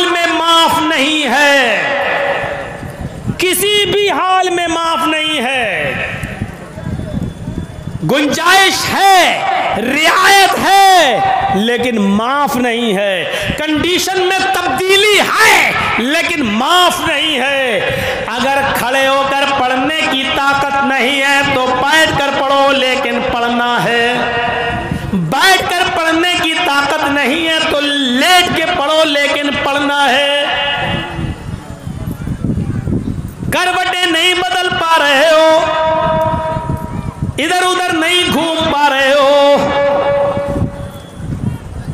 में माफ नहीं है, किसी भी हाल में माफ नहीं है। गुंजाइश है, रियायत है, लेकिन माफ नहीं है। कंडीशन में तब्दीली है, लेकिन माफ नहीं है। अगर खड़े होकर पढ़ने की ताकत नहीं है तो बैठ कर पढ़ो, लेकिन पढ़ना है। बैठ कर पढ़ने की ताकत नहीं है तो लेट के पढ़ो, लेकिन पढ़ना है। करवटें नहीं बदल पा रहे हो, इधर उधर नहीं घूम पा रहे हो,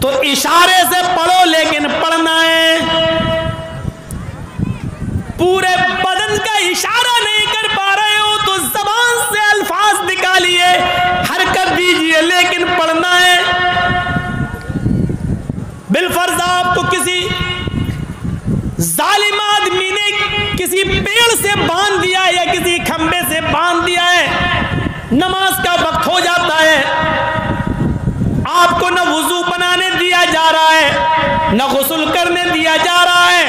तो इशारे से पढ़ो, लेकिन पढ़ना है। पूरे बदन का इशारा नहीं कर पा रहे हो तो जबान से अल्फाज निकालिए, हरकत दीजिए, लेकिन पढ़ना है। बिलफर्ज आपको किसी जालिम आदमी ने किसी पेड़ से बांध दिया है या किसी खंबे से बांध दिया है, नमाज का वक्त हो जाता है, आपको न वुजू बनाने दिया जा रहा है, न गुस्ल करने दिया जा रहा है,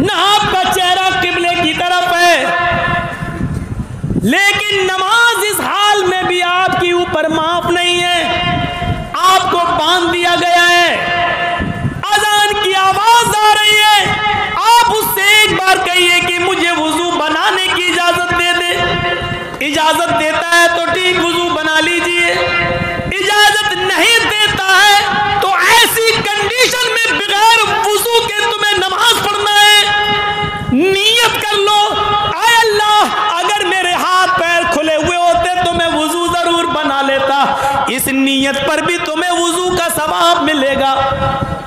न आपका चेहरा किबले की तरफ है, लेकिन नमाज इस हाल में भी आपके ऊपर माफ नहीं है। आपको बांध दिया गया है, अजान की आवाज आ रही है, आप उससे एक बार कहिए कि मुझे वुजू बनाने की इजाजत दे दे। इजाजत देता है तो ठीक, वुजू बना लीजिए। इजाजत नहीं देता है तो ऐसी कंडीशन में बगैर वुजू के तुम्हें नमाज पढ़ना है। नियत कर लो, आय अल्लाह, अगर मेरे हाथ पैर खुले हुए होते तो मैं वुजू जरूर बना लेता। इस नियत पर भी तुम्हें वुजू का सवाब मिलेगा,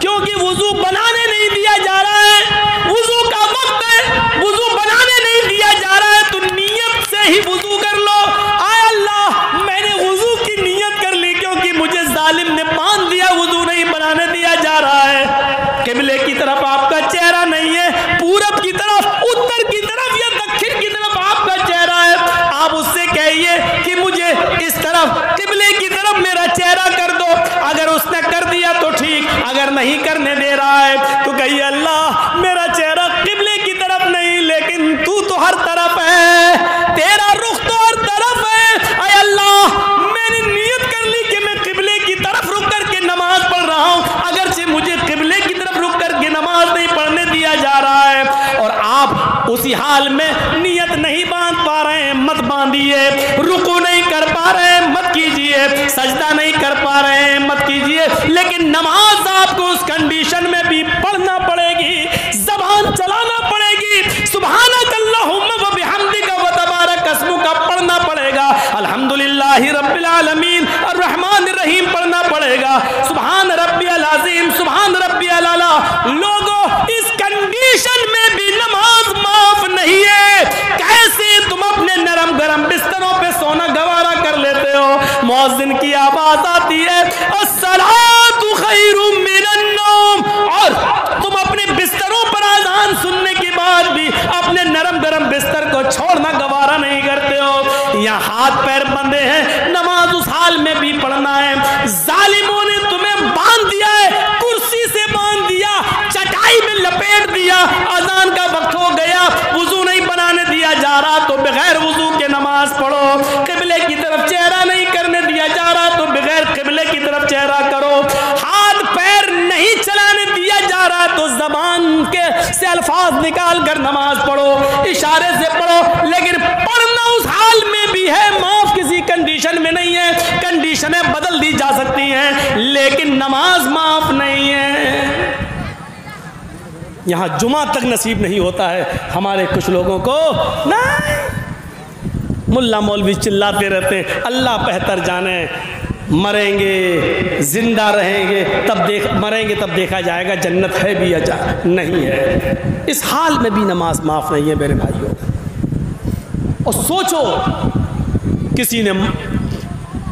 क्योंकि वुजू बनाने नहीं दिया जा रहा है, वुजू का वक्त है, वुजू बनाने नहीं दिया जा रहा है, तो नियत से ही वुजू कर लो। आय अल्लाह, मैंने वुजू की नियत कर ली, क्योंकि मुझे जालिम ने बांध दिया, वुजू नहीं बनाने दिया जा रहा है। किबले की तरफ आपका चेहरा नहीं है, पूरब की तरफ, उत्तर की तरफ या दक्षिण की तरफ आपका चेहरा है। आप उससे कहिए कि मुझे इस तरफ, किबले की तरफ मेरा चेहरा कर दो। अगर उसने कर दिया तो ठीक, अगर नहीं करने दे रहा है तो कहिए अल्लाह, मेरा चेहरा किबले की तरफ नहीं, लेकिन तू तो हर तरफ है, तेरा रुख तो हर तरफ है। अय अल्लाह, मैंने नियत कर ली कि मैं किबले की तरफ रुक करके नमाज पढ़ रहा हूं, अगरचे मुझे किबले की तरफ रुक करके नमाज नहीं पढ़ने दिया जा रहा है। और आप उसी हाल में नियत नहीं बांध पा रहे हैं, मत बांधिए। रुकू नहीं कर पा रहे हैं, मत कीजिए। सजदा नहीं कर पा रहे हैं, मत कीजिए। लेकिन नमाज आपको उस कंडीशन में भी पढ़ना पड़ेगी, जबान चलाना पड़ेगी। सुभानक अल्लाहुम्मा व रब्बिल आलमीन अर्रहमान अर्रहीम पढ़ना पड़ेगा। सुभान रब्बियल अज़ीम, सुभान रब्बियल आला। लोगों, इस कंडीशन में भी नमाज माफ नहीं है। कैसे तुम अपने नरम गरम बिस्तरों पे सोना गवारा कर लेते हो? मुअज्जिन की आवाज आती है अस्सलातु खैरुम मिनन नौम, और तुम अपने बिस्तरों पर आजान सुनने के बाद भी अपने नरम गरम बिस्तर को छोड़ना गवारा नहीं करते हो। यहाँ हाथ पैर बंधे हैं, नमाज उस हाल में भी पढ़ना है। जालिमों ने तुम्हें बांध दिया है, कुर्सी से बांध दिया, चटाई में लपेट दिया। अजान का वक्त हो गया, वुजू नहीं बनाने दिया जा रहा तो बगैर वुजू के नमाज पढ़ो। किबले की तरफ चेहरा नहीं करने दिया जा रहा तो बगैर किबले की तरफ चेहरा करो। हाथ पैर नहीं चलाने दिया जा रहा तो जबान के से अल्फाज निकाल कर नमाज पढ़ो, इशारे से पढ़ो। लेकिन पढ़ना उस हाल में भी है, माफ किसी कंडीशन में नहीं है। कंडीशनें बदल दी जा सकती हैं लेकिन नमाज माफ नहीं है। यहां जुमा तक नसीब नहीं होता है हमारे कुछ लोगों को। नहीं, मुल्ला मौलवी चिल्लाते रहते हैं, अल्लाह बेहतर जाने। मरेंगे जिंदा रहेंगे मरेंगे तब देखा जाएगा जन्नत है भी या नहीं है। इस हाल में भी नमाज माफ नहीं है मेरे भाइयों। और सोचो, किसी ने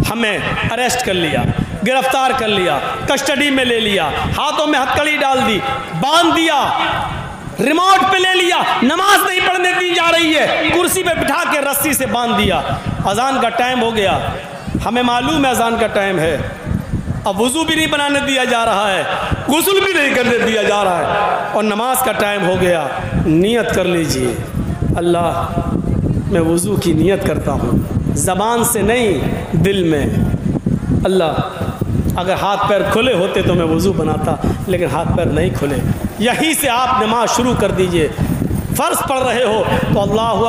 हमें अरेस्ट कर लिया, गिरफ्तार कर लिया, कस्टडी में ले लिया, हाथों में हथकड़ी डाल दी, बांध दिया, रिमोट पे ले लिया, नमाज नहीं पढ़ने दी जा रही है, कुर्सी पे बिठा के रस्सी से बांध दिया। अजान का टाइम हो गया, हमें मालूम है अजान का टाइम है, अब वुजू भी नहीं बनाने दिया जा रहा है, गुस्ल भी नहीं करने दिया जा रहा है और नमाज का टाइम हो गया। नियत कर लीजिए, अल्लाह मैं वुजू की नियत करता हूँ, ज़बान से नहीं दिल में। अल्लाह अगर हाथ पैर खुले होते तो मैं वुजू बनाता, लेकिन हाथ पैर नहीं खुले। यहीं से आप नमाज शुरू कर दीजिए। फ़र्ज़ पढ़ रहे हो तो अल्लाहु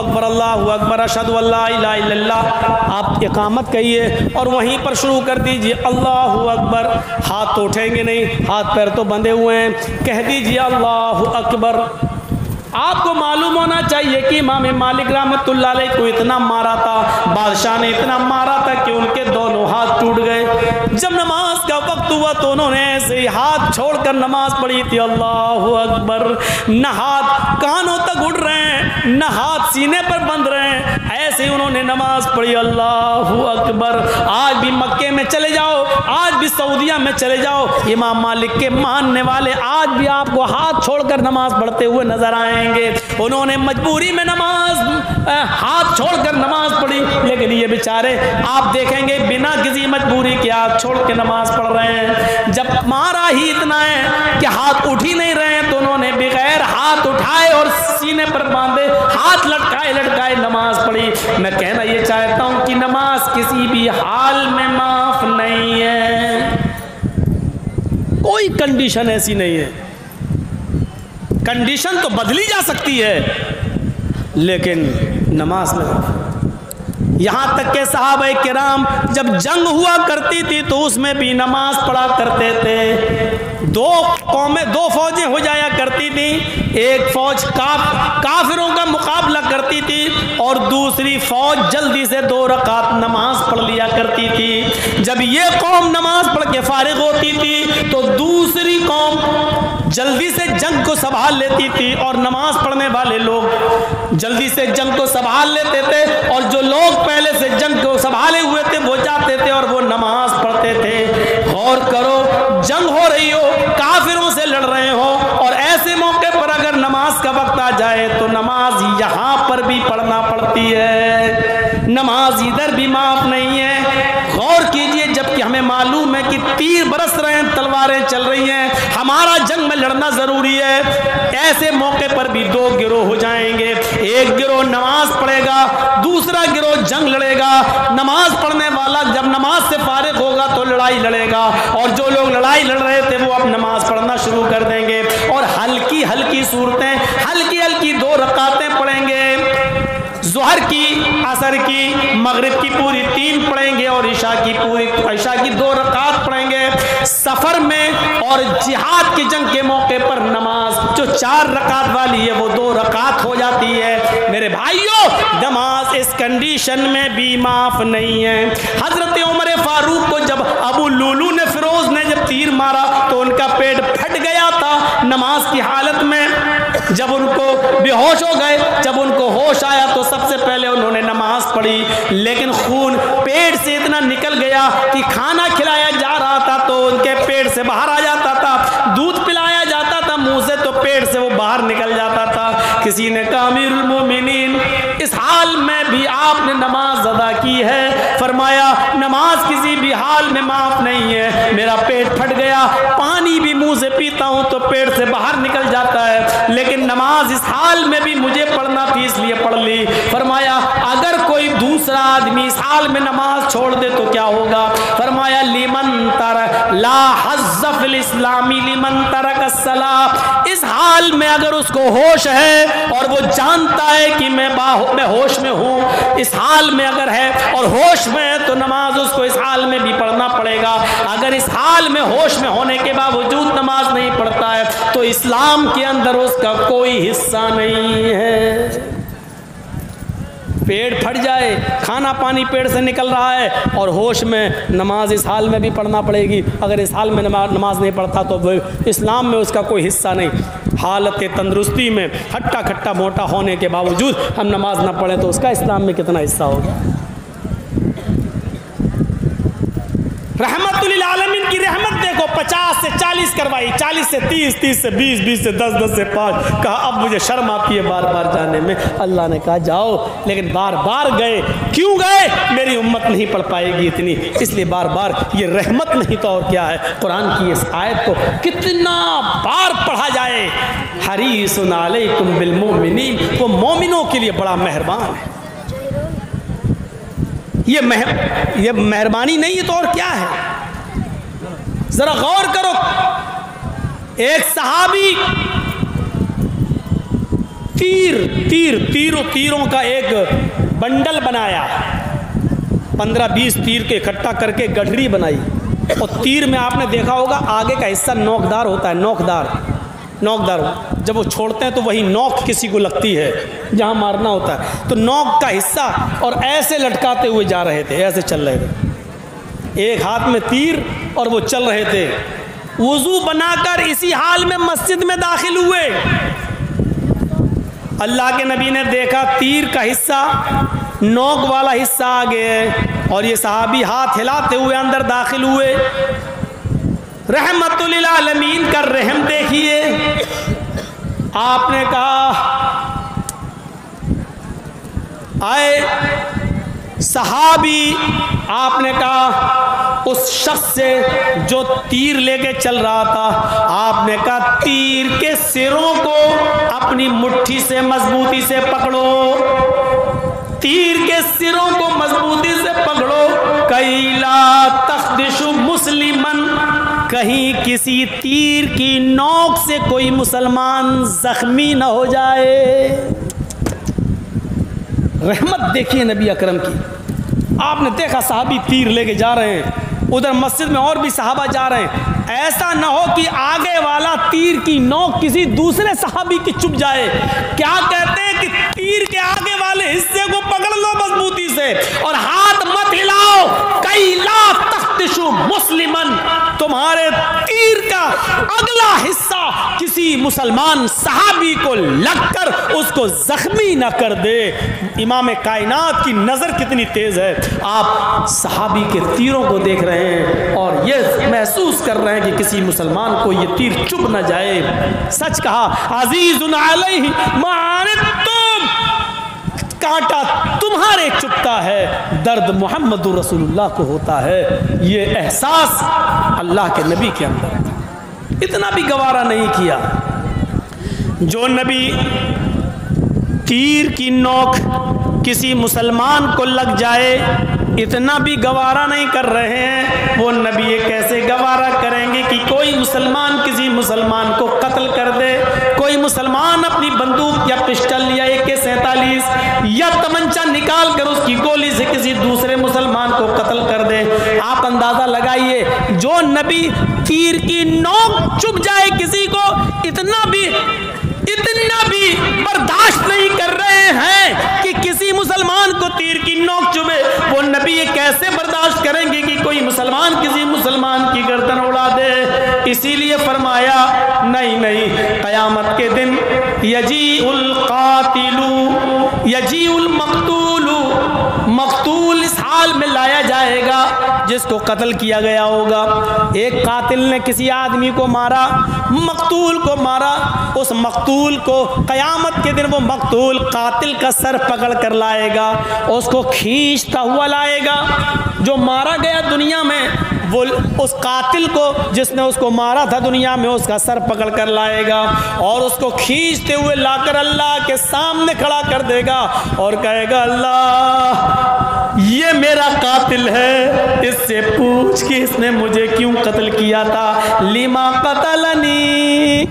अकबर अशहदु अल्ला इलाहा इल्लल्लाह आप इकामत कहिए और वहीं पर शुरू कर दीजिए अल्लाहु अकबर। हाथ तो उठेंगे नहीं, हाथ पैर तो बंधे हुए हैं, कह दीजिए अल्लाहु अकबर। आपको मालूम होना चाहिए कि इमाम मालिक रहमतुल्लाह अलैह को इतना मारा था, बादशाह ने इतना मारा था कि उनके दोनों हाथ टूट गए। जब नमाज का वक्त हुआ तो उन्होंने ऐसे ही हाथ छोड़कर नमाज पढ़ी थी, अल्लाहु अकबर। न हाथ कानों तक उड़ रहे हैं, न हाथ सीने पर बंध रहे हैं, ऐसे ही उन्होंने नमाज पढ़ी, अल्लाहु अकबर। आज भी मक्के में चले जाओ, आज भी सऊदिया में चले जाओ, इमाम मालिक के मानने वाले आज भी आपको हाथ छोड़कर नमाज पढ़ते हुए नजर आएंगे। उन्होंने मजबूरी में नमाज हाथ छोड़कर नमाज पढ़ी, लेकिन ये बेचारे आप देखेंगे बिना किसी मजबूरी के हाथ छोड़ के नमाज पढ़ रहे हैं। जब मारा ही इतना है कि हाथ उठ ही नहीं रहे हैं तो उन्होंने बगैर हाथ उठाए और सीने पर बांधे हाथ लटकाए लटकाए नमाज पढ़ी। मैं कहना ये चाहता हूं कि नमाज किसी भी हाल में माफ नहीं है, कोई कंडीशन ऐसी नहीं है। कंडीशन तो बदली जा सकती है लेकिन नमाज में। यहाँ तक के सहाबा किराम जब जंग हुआ करती थी तो उसमें भी नमाज पढ़ा करते थे। दो फौजें हो जाया करती थी, एक फौज काफिरों का मुकाबला करती थी और दूसरी फौज जल्दी से 2 रकात नमाज पढ़ लिया करती थी। जब ये कौम नमाज पढ़ के फारिग होती थी तो दूसरी कौम जल्दी से जंग को संभाल लेती थी और नमाज पढ़ने वाले लोग जल्दी से जंग को संभाल लेते थे और जो लोग पहले से जंग को संभाले हुए थे वो जाते थे और वो नमाज पढ़ते थे। गौर करो, जंग हो रही हो, काफिरों से लड़ रहे हो और ऐसे मौके पर अगर नमाज का वक्त आ जाए तो नमाज यहाँ पर भी पढ़ना पड़ती है, नमाज इधर भी माफ नहीं है। गौर कीजिए, जबकि हमें मालूम है कि तीर बरस रहे हैं, तलवारें चल रही हैं, हमारा जंग में लड़ना जरूरी है। ऐसे मौके पर भी 2 गिरोह हो जाएंगे, एक गिरोह नमाज पढ़ेगा, दूसरा गिरोह जंग लड़ेगा। नमाज पढ़ने वाला जब नमाज से फारिग होगा तो लड़ाई लड़ेगा और जो लोग लड़ाई लड़ रहे थे वो अब नमाज पढ़ना शुरू कर देंगे और हल्की हल्की सूरतें, हल्की हल्की 2 रकातें पढ़ेंगे। ज़ोहर की, असर की, मगरिब की पूरी 3 पढ़ेंगे और ईशा की 2 रकात पढ़ेंगे। सफर में और जिहाद की जंग के मौके पर नमाज जो 4 रकात वाली है वो 2 रकात हो जाती है। मेरे भाइयों, नमाज इस कंडीशन में भी माफ नहीं है। हजरत उमर फारूक को जब अबू लुलू ने, फिरोज ने जब तीर मारा तो उनका पेट फट गया था नमाज की हालत में। जब उनको बेहोश हो गए, जब उनको होश आया तो सबसे पहले उन्होंने नमाज पढ़ी, लेकिन खून पेट से इतना निकल गया कि खाना खिलाया जा रहा था तो उनके पेट से बाहर आ जाता था, दूध पिलाया जाता था मुंह से तो पेट से वो बाहर निकल जाता था। किसी ने कहा अमीरुल मोमिनीन, इस हाल में भी आपने नमाज अदा की है? फरमाया नमाज किसी भी हाल में माफ नहीं है। मेरा पेट फट गया, पानी भी मुंह से पीता हूं तो पेट से बाहर निकल जाता है, लेकिन नमाज इस हाल में भी मुझे पढ़ना थी इसलिए पढ़ ली। फरमाया अगर कोई दूसरा आदमी इस हाल में नमाज छोड़ दे तो क्या होगा? फरमाया लिमन तरक ला हज़्ज़ फिल इस्लामी लिमन तरक अस्सलाह। इस हाल में अगर उसको होश है और वो जानता है कि मैं होश में हूँ, इस हाल में अगर है और होश में है तो नमाज उसको इस हाल में भी पढ़ना पड़ेगा। अगर इस हाल में होश में होने के बावजूद नमाज नहीं पढ़ता है तो इस्लाम के अंदर उसका कोई हिस्सा नहीं है। पेट फट जाए, खाना पानी पेट से निकल रहा है और होश में, नमाज इस हाल में भी पढ़ना पड़ेगी। अगर इस हाल में नमाज नहीं पढ़ता तो इस्लाम में उसका कोई हिस्सा नहीं। हालत तंदुरुस्ती में हट्टा खट्टा मोटा होने के बावजूद हम नमाज ना पढ़ें तो उसका इस्लाम में कितना हिस्सा होगा? रहमतुल आलमीन की रहमत देखो, 50 से 40 करवाई, 40 से 30, 30 से 20, 20 से 10, 10 से 5। कहा अब मुझे शर्म आती है बार बार जाने में। अल्लाह ने कहा जाओ, लेकिन बार बार गए। क्यों गए? मेरी उम्मत नहीं पढ़ पाएगी इतनी, इसलिए बार बार। ये रहमत नहीं तो और क्या है? कुरान की इस आयत को कितना बार पढ़ा जाए, हरीसुन अलैकुम बिल मोमिनीन, वो मोमिनों के लिए बड़ा मेहरबान है। ये मेहरबानी नहीं है तो और क्या है? जरा गौर करो, एक सहाबी तीरों का एक बंडल बनाया, 15-20 तीर के इकट्ठा करके गठरी बनाई। और तीर में आपने देखा होगा आगे का हिस्सा नोकदार होता है, नोकदार जब वो छोड़ते हैं तो वही नोक किसी को लगती है जहाँ मारना होता है, तो नोक का हिस्सा, और ऐसे लटकाते हुए जा रहे थे, ऐसे चल रहे थे, एक हाथ में तीर और वो चल रहे थे। वुजू बनाकर इसी हाल में मस्जिद में दाखिल हुए। अल्लाह के नबी ने देखा तीर का हिस्सा, नोक वाला हिस्सा आगे है, और ये सहाबी हाथ हिलाते हुए अंदर दाखिल हुए। रहमतुल आलमीन का रहम देखिए। आपने कहा आए सहाबी, आपने कहा उस शख्स से जो तीर लेके चल रहा था, आपने कहा तीर के सिरों को अपनी मुट्ठी से मजबूती से पकड़ो, तीर के सिरों को मजबूती से पकड़ो। कैला तख्दिशु मुस्लिमन, कहीं किसी तीर की नोक से कोई मुसलमान जख्मी न हो जाए। रहमत देखिए नबी अकरम की। आपने देखा साहबी तीर लेके जा रहे हैं, उधर मस्जिद में और भी सहाबा जा रहे हैं। ऐसा ना हो कि आगे वाला तीर की नोक किसी दूसरे सहाबी की चुभ जाए। क्या कहते हैं कि तीर के आगे वाले हिस्से को पकड़ लो मजबूती से और हाथ मत हिलाओ। कैला तख्तिशु मुस्लिमन, तुम्हारे तीर का अगला हिस्सा किसी मुसलमान सहाबी को लगकर उसको जख्मी ना कर दे। इमाम कायनात की नजर कितनी तेज है। आप सहाबी के तीरों को देख रहे हैं और ये महसूस कर रहे हैं कि किसी मुसलमान को ये तीर चुभ ना जाए। सच कहा, अजीजुन अलैहि मा अनित्तुम, कांटा तुम्हारे चुभता है, दर्द मोहम्मदुर रसूलुल्लाह को होता है। ये एहसास अल्लाह के नबी के अंदर था। इतना भी गवारा नहीं किया। जो नबी तीर की नोक किसी मुसलमान को लग जाए, इतना भी गवारा नहीं कर रहे हैं। वो नबी ये कैसे गवारा करेंगे कि कोई मुसलमान किसी मुसलमान को कत्ल कर दे, कोई मुसलमान अपनी बंदूक या पिस्टल या AK-47 या तमंचा निकाल कर उसकी गोली से किसी दूसरे मुसलमान को कत्ल कर दे। आप अंदाजा लगाइए, जो नबी तीर की नोक चुभ जाए किसी को, इतना भी बर्दाश्त नहीं कर रहे हैं कि किसी मुसलमान को तीर की नोक चुभे। वो नबी ये कैसे बर्दाश्त करेंगे कि कोई मुसलमान किसी मुसलमान की गर्दन उड़ा दे। इसीलिए फरमाया नहीं नहीं, क़यामत के दिन यजीउल कातिलु यजीउल मक़तूलु, मक़तूल इस हाल में लाया जाएगा जिसको कत्ल किया गया होगा। एक कातिल ने किसी आदमी को मारा, मक़तूल को मारा, उस मक़तूल को क़यामत के दिन वो मक़तूल कातिल का सर पकड़ कर लाएगा, उसको खींचता हुआ लाएगा। जो मारा गया दुनिया में, वो उस कातिल को जिसने उसको मारा था दुनिया में, उसका सर पकड़ कर लाएगा और उसको खींचते हुए लाकर अल्लाह के सामने खड़ा कर देगा और कहेगा, अल्लाह ये मेरा कातिल है, इससे पूछ कि इसने मुझे क्यों कत्ल किया था। लिमा कतलनी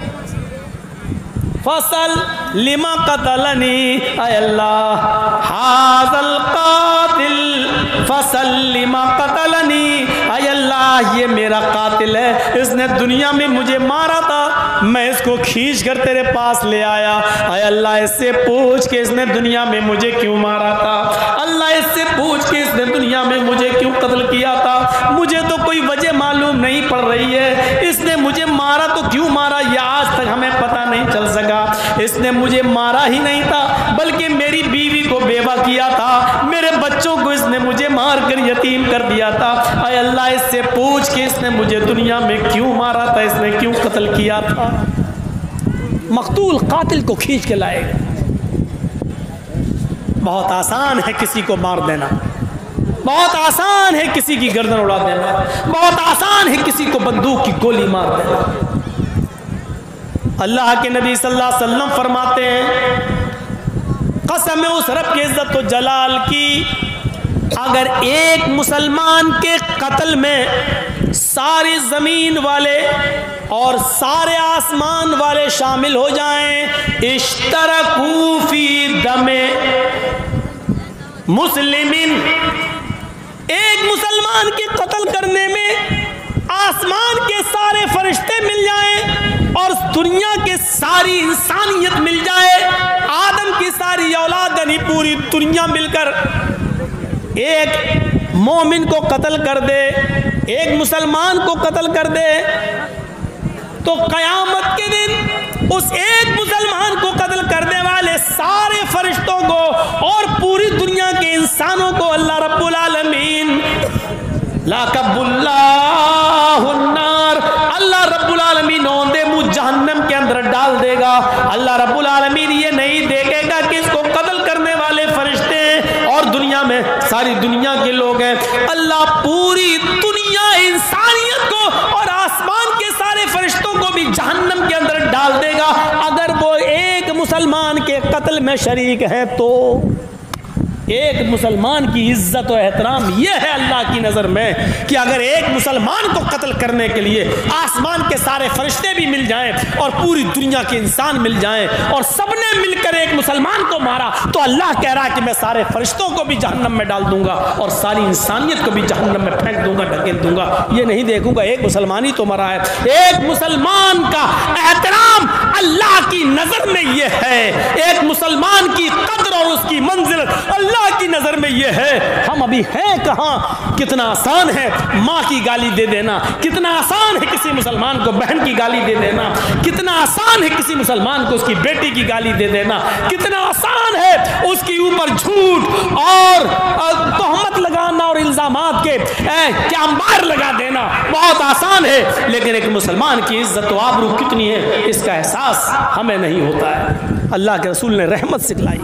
फसल लिमा कतलनी, अय अल्लाह हाज़ल कातिल फसल लिमा कतलनी, अय अल्लाह ये मेरा कातिल है, इसने दुनिया में मुझे मारा था, मैं इसको खींच कर तेरे पास ले आया। अय अल्लाह इससे पूछ के इसने दुनिया में मुझे क्यों मारा था। अल्लाह इससे पूछ के इसने दुनिया में मुझे क्यों कत्ल किया था। मुझे तो कोई वजह मालूम नहीं पड़ रही है, इसने मुझे मारा तो क्यों मारा यह आज तक हमें पता नहीं चल सका। इसने मुझे मारा ही नहीं था बल्कि मेरी बीवी को बेवा किया था, मेरे बच्चों को इसने मुझे मार कर यतीम कर दिया था। अय अल्लाह इससे पूछ के इसने मुझे दुनिया में क्यों मारा था, इसने क्यों कत्ल किया था। मक़तूल कातिल को खींच के लाएगा। बहुत आसान है किसी को मार देना, बहुत आसान है किसी की गर्दन उड़ा देना, बहुत आसान है किसी को बंदूक की गोली मार देना। अल्लाह के नबी सल्लल्लाहु अलैहि वसल्लम फरमाते हैं, कसम है उस रब के इज्जत व जलाल की, अगर एक मुसलमान के कत्ल में सारी ज़मीन वाले और सारे आसमान वाले शामिल हो जाएं, इश्तरकू फी दमे मुस्लिमिन, एक मुसलमान के कत्ल करने में आसमान के सारे फरिश्ते मिल जाएं और दुनिया के सारी इंसानियत मिल जाए, आदम की सारी औलाद यानी पूरी दुनिया मिलकर एक मोमिन को कत्ल कर दे, एक मुसलमान को कत्ल कर दे, तो क़यामत के दिन उस एक मुसलमान को कत्ल करने वाले सारे फरिश्तों को और पूरी दुनिया के इंसानों को अल्लाह रब्बुल आलमीन लाकबुल्लाहुन्नार, अल्लाह रब्बुल आलमीन औंधे मुँह जहन्नम के अंदर डाल देगा। अल्लाह रब्बुल आलमीन ये नहीं देखेगा कि इसको कत्ल करने वाले फरिश्ते और दुनिया में सारी दुनिया के लोग हैं, अल्लाह पूरी दुनिया इंसानियत को और आसमान के सारे फरिश्तों को भी जहन्नम के अंदर डाल देगा अगर वो एक मुसलमान के कत्ल में शरीक है। तो एक मुसलमान की इज्जत और एहतराम यह है अल्लाह की नज़र में कि अगर एक मुसलमान को कत्ल करने के लिए आसमान के सारे फरिश्ते भी मिल जाएं और पूरी दुनिया के इंसान मिल जाएं और सबने मिलकर एक मुसलमान को मारा, तो अल्लाह कह रहा है कि मैं सारे फरिश्तों को भी जहन्नम में डाल दूंगा और सारी इंसानियत को भी जहन्नम में फेंक दूंगा, ढकेल दूंगा। ये नहीं देखूंगा एक मुसलमान ही तो मरा है। एक मुसलमान का एहतराम अल्लाह की नज़र में यह है, एक मुसलमान की कद्र और उसकी मंजिल अल्लाह की नजर में यह है। हम अभी हैं कहां। कितना आसान है माँ की गाली दे देना, कितना आसान है किसी मुसलमान को बहन की गाली दे देना, कितना आसान है किसी मुसलमान को उसकी बेटी की गाली दे देना, कितना आसान है उसके ऊपर झूठ और तोहमत लगाना और इल्जामात के क्या अंबार लगा देना, बहुत आसान है। लेकिन एक मुसलमान की इज्जत व आबरू कितनी है इसका एहसास हमें नहीं होता है। अल्लाह के रसूल ने रहमत सिखलाई।